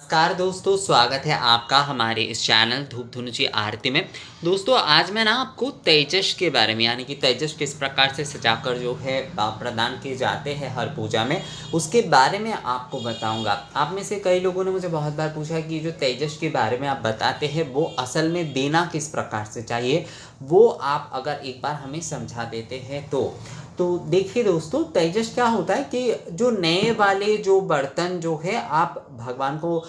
नमस्कार दोस्तों, स्वागत है आपका हमारे इस चैनल धूप धुनुची आरती में। दोस्तों आज मैं आपको तेजस के बारे में यानी कि तेजस किस प्रकार से सजाकर जो है प्रदान किए जाते हैं हर पूजा में, उसके बारे में आपको बताऊंगा। आप में से कई लोगों ने मुझे बहुत बार पूछा कि जो तेजस के बारे में आप बताते हैं वो असल में देना किस प्रकार से चाहिए, वो आप अगर एक बार हमें समझा देते हैं तो देखिए दोस्तों, तेजस क्या होता है कि जो नए वाले जो बर्तन जो है आप भगवान को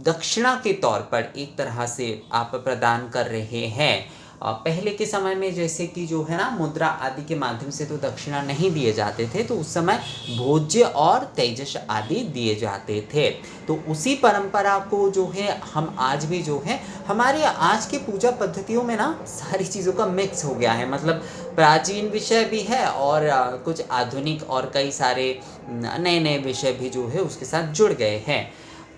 दक्षिणा के तौर पर एक तरह से आप प्रदान कर रहे हैं। पहले के समय में जैसे कि जो है ना मुद्रा आदि के माध्यम से तो दक्षिणा नहीं दिए जाते थे, तो उस समय भोज्य और तेजस आदि दिए जाते थे। तो उसी परंपरा को जो है हम आज भी जो है हमारे आज के पूजा पद्धतियों में ना सारी चीज़ों का मिक्स हो गया है। मतलब प्राचीन विषय भी है और कुछ आधुनिक और कई सारे नए नए विषय भी जो है उसके साथ जुड़ गए हैं,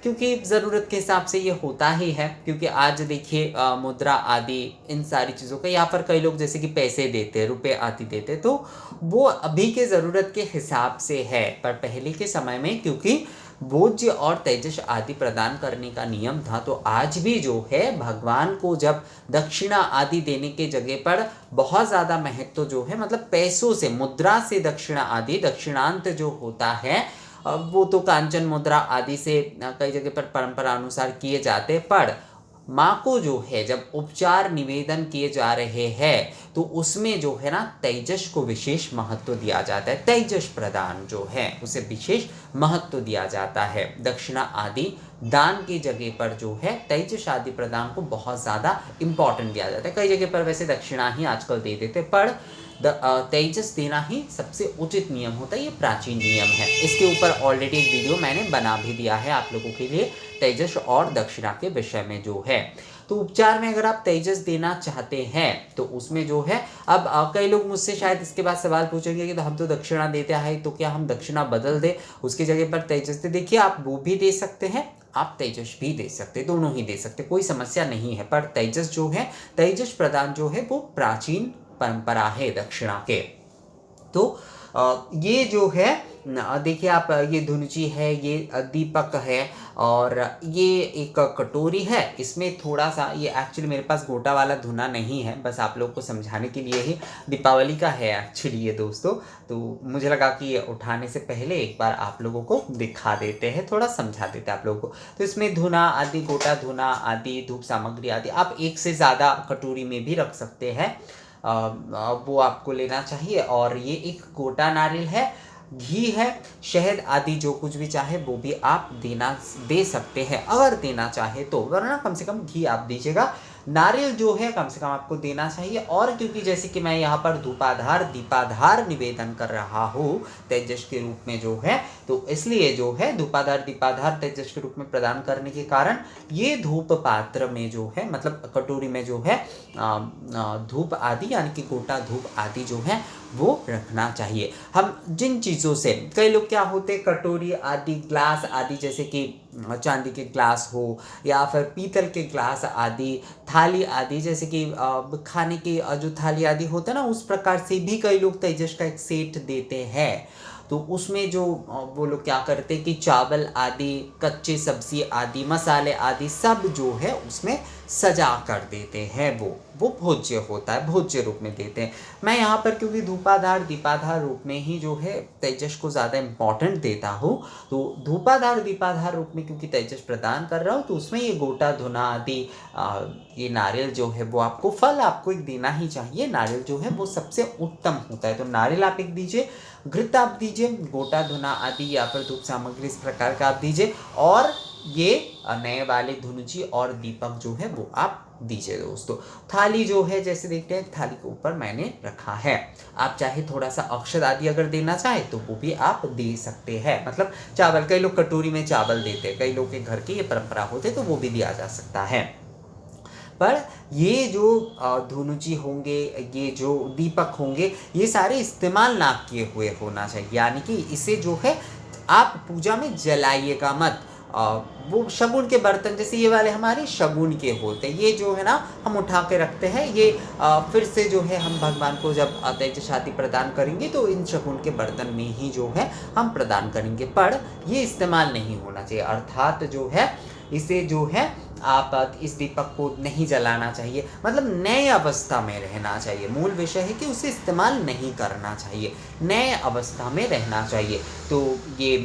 क्योंकि ज़रूरत के हिसाब से ये होता ही है। क्योंकि आज देखिए मुद्रा आदि इन सारी चीज़ों का यहाँ पर कई लोग जैसे कि पैसे देते, रुपए आदि देते, तो वो अभी के ज़रूरत के हिसाब से है। पर पहले के समय में क्योंकि भोज्य और तेजस आदि प्रदान करने का नियम था, तो आज भी जो है भगवान को जब दक्षिणा आदि देने के जगह पर बहुत ज़्यादा महत्व जो है, मतलब पैसों से मुद्रा से दक्षिणा आदि दक्षिणांत जो होता है वो तो कांचन मुद्रा आदि से कई जगह पर परंपरा अनुसार किए जाते, पर माँ को जो है जब उपचार निवेदन किए जा रहे हैं तो उसमें जो है ना तेजस को विशेष महत्व दिया जाता है। तेजस प्रदान जो है उसे विशेष महत्व दिया जाता है। दक्षिणा आदि दान की जगह पर जो है तेजस आदि प्रदान को बहुत ज़्यादा इम्पोर्टेंट दिया जाता है। कई जगह पर वैसे दक्षिणा ही आजकल दे देते, पर तेजस देना ही सबसे उचित नियम होता है। ये प्राचीन नियम है। इसके ऊपर ऑलरेडी एक वीडियो मैंने बना भी दिया है आप लोगों के लिए, तेजस और दक्षिणा के विषय में जो है। तो उपचार में अगर आप तेजस देना चाहते हैं तो उसमें जो है अब कई लोग मुझसे शायद इसके बाद सवाल पूछेंगे कि तो हम तो दक्षिणा देते हैं, तो क्या हम दक्षिणा बदल दें, उसकी जगह पर तेजस दे? देखिए, आप वो भी दे सकते हैं, आप तेजस भी दे सकते, दोनों ही दे सकते, कोई समस्या नहीं है। पर तेजस जो है, तेजस प्रदान जो है वो प्राचीन परंपरा है दक्षिणा के। तो ये जो है देखिए आप, ये धुनुची है, ये दीपक है, और ये एक कटोरी है। इसमें थोड़ा सा, ये एक्चुअली मेरे पास गोटा वाला धुना नहीं है, बस आप लोग को समझाने के लिए ही, दीपावली का है एक्चुअली ये दोस्तों। तो मुझे लगा कि ये उठाने से पहले एक बार आप लोगों को दिखा देते हैं, थोड़ा समझा देते हैं आप लोगों को। तो इसमें धुना आदि, गोटा धुना आदि, धूप सामग्री आदि आप एक से ज़्यादा कटोरी में भी रख सकते हैं, वो आपको लेना चाहिए। और ये एक गोटा नारियल है, घी है, शहद आदि जो कुछ भी चाहे वो भी आप दे सकते हैं अगर देना चाहे तो, वरना कम से कम घी आप दीजिएगा। नारियल जो है कम से कम आपको देना चाहिए। और क्योंकि जैसे कि मैं यहाँ पर धूपाधार दीपाधार निवेदन कर रहा हूँ तेजस के रूप में जो है, तो इसलिए जो है धूपाधार दीपाधार तेजस के रूप में प्रदान करने के कारण ये धूप पात्र में जो है, मतलब कटोरी में जो है धूप आदि यानी कि गोटा धूप आदि जो है वो रखना चाहिए। हम जिन चीज़ों से, कई लोग क्या होते, कटोरी आदि ग्लास आदि जैसे कि चांदी के ग्लास हो या फिर पीतल के ग्लास आदि, थाली आदि जैसे कि खाने की जो थाली आदि होता है ना, उस प्रकार से भी कई लोग तेजस का एक सेट देते हैं। तो उसमें जो वो लोग क्या करते कि चावल आदि, कच्चे सब्जी आदि, मसाले आदि सब जो है उसमें सजा कर देते हैं, वो भोज्य होता है, भोज्य रूप में देते हैं। मैं यहाँ पर क्योंकि धूपाधार दीपाधार रूप में ही जो है तेजस को ज़्यादा इम्पॉर्टेंट देता हूँ, तो धूपाधार दीपाधार रूप में क्योंकि तेजस प्रदान कर रहा हूँ, तो उसमें ये गोटा धुना आदि, ये नारियल जो है वो आपको, फल आपको एक देना ही चाहिए। नारियल जो है वो सबसे उत्तम होता है, तो नारियल आप एक दीजिए, घृत आप दीजिए, गोटा धुना आदि या फिर धूप सामग्री इस प्रकार का आप दीजिए, और ये नए वाले धुनुची और दीपक जो है वो आप दीजिए दोस्तों। थाली जो है जैसे देखते हैं, थाली के ऊपर मैंने रखा है, आप चाहे थोड़ा सा अक्षत आदि अगर देना चाहे तो वो भी आप दे सकते हैं। मतलब चावल, कई लोग कटोरी में चावल देते हैं, कई लोग के घर की ये परंपरा होते, तो वो भी दिया जा सकता है। पर ये जो धुनुची होंगे, ये जो दीपक होंगे, ये सारे इस्तेमाल ना किए हुए होना चाहिए, यानी कि इसे जो है आप पूजा में जलाइएगा मत। वो शगुन के बर्तन, जैसे ये वाले हमारे शगुन के होते हैं, ये जो है ना हम उठा के रखते हैं, ये फिर से जो है हम भगवान को जब तेजस आदि प्रदान करेंगे तो इन शगुन के बर्तन में ही जो है हम प्रदान करेंगे, पर ये इस्तेमाल नहीं होना चाहिए। अर्थात जो है इसे जो है आप इस दीपक को नहीं जलाना चाहिए, मतलब नए अवस्था में रहना चाहिए। मूल विषय है कि उसे इस्तेमाल नहीं करना चाहिए, नए अवस्था में रहना चाहिए। तो ये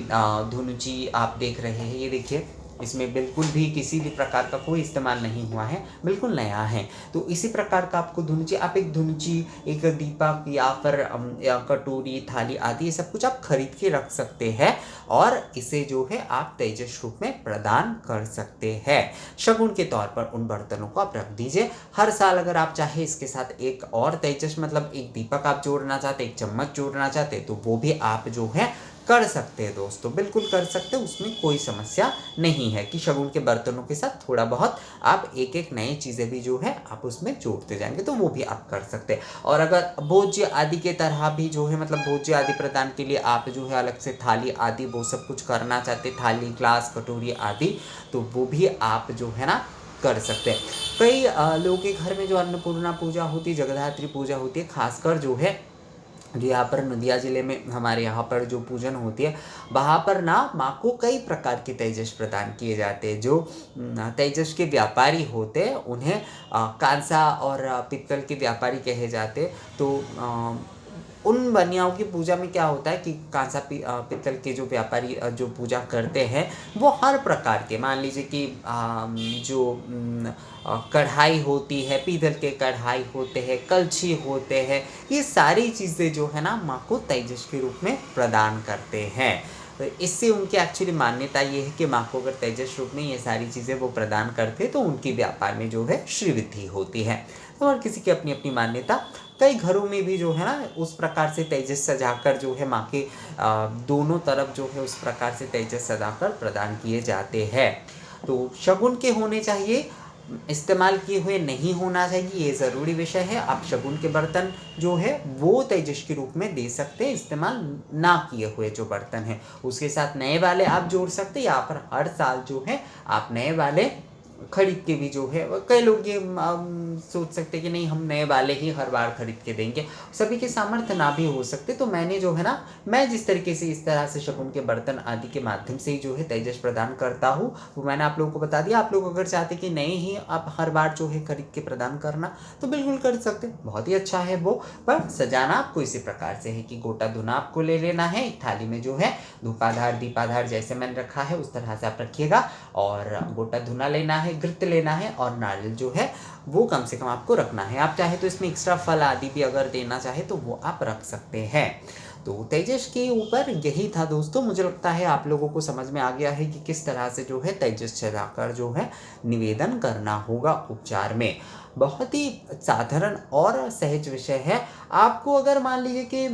धुनुची आप देख रहे हैं, ये देखिए इसमें बिल्कुल भी किसी भी प्रकार का कोई इस्तेमाल नहीं हुआ है, बिल्कुल नया है। तो इसी प्रकार का आपको धुनुची, आप एक धुनुची, एक दीपक या फिर या कटोरी, थाली आदि ये सब कुछ आप खरीद के रख सकते हैं और इसे जो है आप तेजस रूप में प्रदान कर सकते हैं। शगुन के तौर पर उन बर्तनों को आप रख दीजिए। हर साल अगर आप चाहे इसके साथ एक और तेजस मतलब एक दीपक आप जोड़ना चाहते, एक चम्मच जोड़ना चाहते, तो वो भी आप जो है कर सकते हैं दोस्तों, बिल्कुल कर सकते हैं। उसमें कोई समस्या नहीं है कि शगुन के बर्तनों के साथ थोड़ा बहुत आप एक एक नई चीज़ें भी जो है आप उसमें जोड़ते जाएंगे, तो वो भी आप कर सकते हैं। और अगर भोज्य आदि के तरह भी जो है मतलब भोज्य आदि प्रदान के लिए आप जो है अलग से थाली आदि वो सब कुछ करना चाहते, थाली, ग्लास, कटोरी आदि, तो वो भी आप जो है ना कर सकते हैं। कई लोगों के घर में जो अन्नपूर्णा पूजा होती है, जगधात्री पूजा होती है, खासकर जो है जो यहाँ पर नदिया ज़िले में हमारे यहाँ पर जो पूजन होती है, वहाँ पर ना माँ को कई प्रकार के तेजस प्रदान किए जाते हैं। जो तेजस के व्यापारी होते हैं उन्हें कांसा और पित्तल के व्यापारी कहे जाते हैं। तो उन बनियाओं की पूजा में क्या होता है कि कांसा पित्तल के जो व्यापारी जो पूजा करते हैं वो हर प्रकार के, मान लीजिए कि जो कढ़ाई होती है, पीतल के कढ़ाई होते हैं, कलछी होते हैं, ये सारी चीज़ें जो है ना माँ को तेजस के रूप में प्रदान करते हैं। तो इससे उनकी एक्चुअली मान्यता ये है कि माँ को अगर तेजस रूप में ये सारी चीज़ें वो प्रदान करते हैं तो उनकी व्यापार में जो है श्रीवृद्धि होती है। तो और किसी की अपनी अपनी मान्यता। कई घरों में भी जो है ना उस प्रकार से तेजस सजाकर जो है माँ के दोनों तरफ जो है उस प्रकार से तेजस सजाकर प्रदान किए जाते हैं। तो शगुन के होने चाहिए, इस्तेमाल किए हुए नहीं होना चाहिए, ये ज़रूरी विषय है। आप शगुन के बर्तन जो है वो तेजस के रूप में दे सकते हैं, इस्तेमाल ना किए हुए जो बर्तन हैं उसके साथ नए वाले आप जोड़ सकते हैं, या पर हर साल जो है आप नए वाले खरीद के भी जो है, कई लोग ये सोच सकते हैं कि नहीं हम नए वाले ही हर बार खरीद के देंगे, सभी के सामर्थ्य ना भी हो सकते। तो मैंने जो है ना, मैं जिस तरीके से इस तरह से शगुन के बर्तन आदि के माध्यम से ही जो है तेजस प्रदान करता हूँ वो मैंने आप लोगों को बता दिया। आप लोग अगर चाहते कि नए ही आप हर बार जो है खरीद के प्रदान करना तो बिल्कुल कर सकते, बहुत ही अच्छा है वो। पर सजाना आपको इसी प्रकार से है कि गोटा धुना आपको ले लेना है, एक थाली में जो है धूपाधार दीपाधार जैसे मैंने रखा है उस तरह से आप रखिएगा, और गोटा धुना लेना है, घृत लेना है, और नारियल जो है वो कम से कम आपको रखना है। आप चाहे तो इसमें एक्स्ट्रा फल आदि भी अगर देना चाहे तो वो आप रख सकते हैं। तो तेजस के ऊपर यही था दोस्तों। मुझे लगता है आप लोगों को समझ में आ गया है कि किस तरह से जो है तेजस सजाकर जो है निवेदन करना होगा उपचार में। बहुत ही साधारण और सहज विषय है। आपको अगर मान लीजिए कि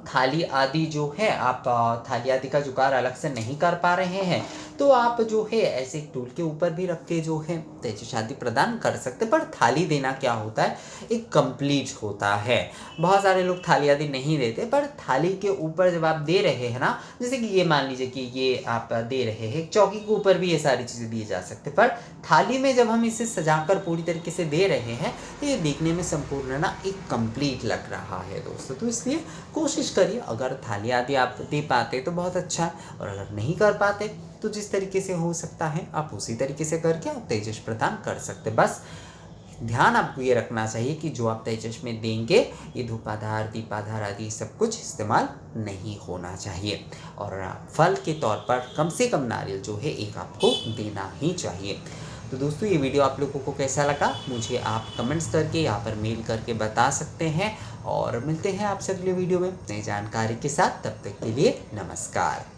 थाली आदि जो है आप थाली आदि का जुगाड़ अलग से नहीं कर पा रहे हैं तो आप जो है ऐसे टूल के ऊपर भी रख के जो है तेजस आदि प्रदान कर सकते। पर थाली देना क्या होता है, एक कंप्लीट होता है। बहुत सारे लोग थाली आदि नहीं देते, पर थाली के ऊपर जब आप दे रहे हैं ना, जैसे कि ये मान लीजिए कि ये आप दे रहे हैं, चौकी के ऊपर भी ये सारी चीज़ें दी जा सकते, पर थाली में जब हम इसे सजाकर पूरी तरीके से दे रहे हैं तो ये देखने में संपूर्ण ना एक कंप्लीट लग रहा है दोस्तों। तो इसलिए कोशिश करिए, अगर थाली आदि आप दे पाते तो बहुत अच्छा है, और अगर नहीं कर पाते तो जिस तरीके से हो सकता है आप उसी तरीके से करके आप तेजस प्रदान कर सकते। बस ध्यान आपको ये रखना चाहिए कि जो आप तेजस में देंगे ये धूपाधार दीपाधार आदि सब कुछ इस्तेमाल नहीं होना चाहिए, और फल के तौर पर कम से कम नारियल जो है एक आपको देना ही चाहिए। तो दोस्तों ये वीडियो आप लोगों को कैसा लगा मुझे आप कमेंट्स करके यहाँ पर मेल करके बता सकते हैं, और मिलते हैं आपसे अगले वीडियो में नई जानकारी के साथ। तब तक के लिए नमस्कार।